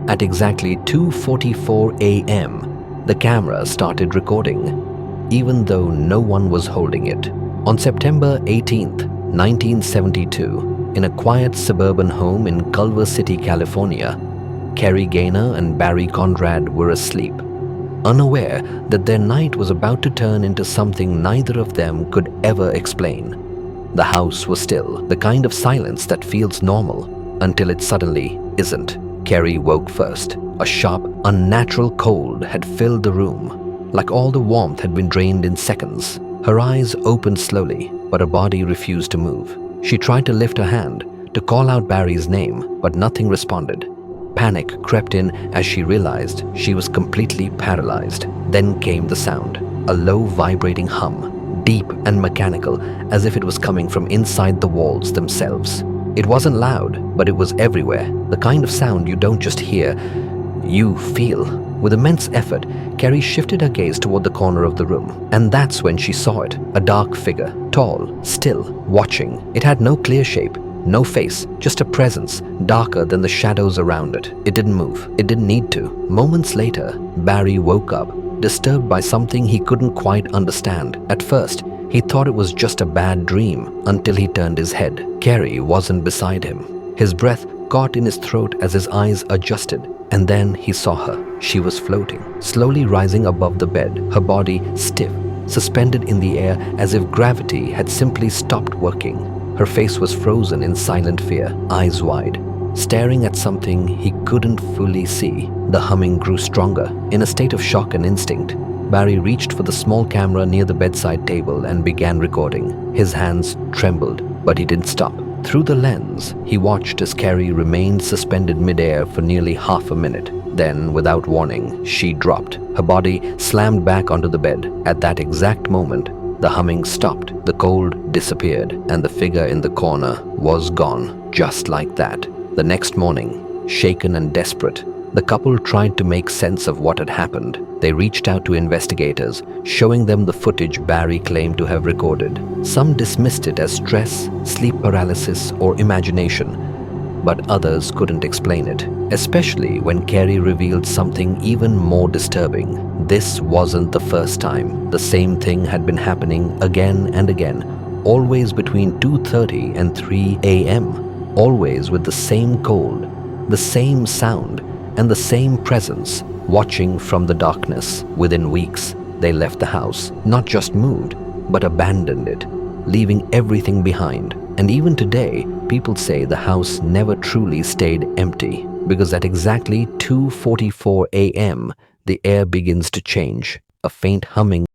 At exactly 2:44 a.m., the camera started recording, even though no one was holding it. On September 18th, 1972, in a quiet suburban home in Culver City, California, Kerry, Gaina and Barry Conrad were asleep, unaware that their night was about to turn into something neither of them could ever explain. The house was still, the kind of silence that feels normal until it suddenly isn't. Kerry woke first. A sharp, unnatural cold had filled the room, like all the warmth had been drained in seconds. Her eyes opened slowly, but her body refused to move. She tried to lift her hand, to call out Barry's name, but nothing responded. Panic crept in as she realized she was completely paralyzed. Then came the sound, a low vibrating hum, deep and mechanical, as if it was coming from inside the walls themselves. It wasn't loud, but it was everywhere, the kind of sound you don't just hear, you feel. With immense effort, Kerry shifted her gaze toward the corner of the room, and that's when she saw it, a dark figure, tall, still, watching. It had no clear shape, no face, just a presence, darker than the shadows around it. It didn't move. It didn't need to. Moments later, Barry woke up, disturbed by something he couldn't quite understand. At first, he thought it was just a bad dream until he turned his head. Kerry wasn't beside him. His breath caught in his throat as his eyes adjusted, and then he saw her. She was floating, slowly rising above the bed, her body stiff, suspended in the air as if gravity had simply stopped working. Her face was frozen in silent fear, eyes wide, staring at something he couldn't fully see. The humming grew stronger. In a state of shock and instinct, Barry reached for the small camera near the bedside table and began recording. His hands trembled, but he didn't stop. Through the lens, he watched as Kerry remained suspended midair for nearly half a minute. Then, without warning, she dropped. Her body slammed back onto the bed. At that exact moment, the humming stopped, the cold disappeared, and the figure in the corner was gone, just like that. The next morning, shaken and desperate, the couple tried to make sense of what had happened. They reached out to investigators, showing them the footage Barry claimed to have recorded. Some dismissed it as stress, sleep paralysis, or imagination, but others couldn't explain it, especially when Kerry revealed something even more disturbing. This wasn't the first time. The same thing had been happening again and again, always between 2:30 and 3 a.m., always with the same cold, the same sound, and the same presence watching from the darkness. Within weeks, they left the house, not just moved, but abandoned it, leaving everything behind. And even today, people say the house never truly stayed empty, because at exactly 2:44 a.m., the air begins to change. A faint humming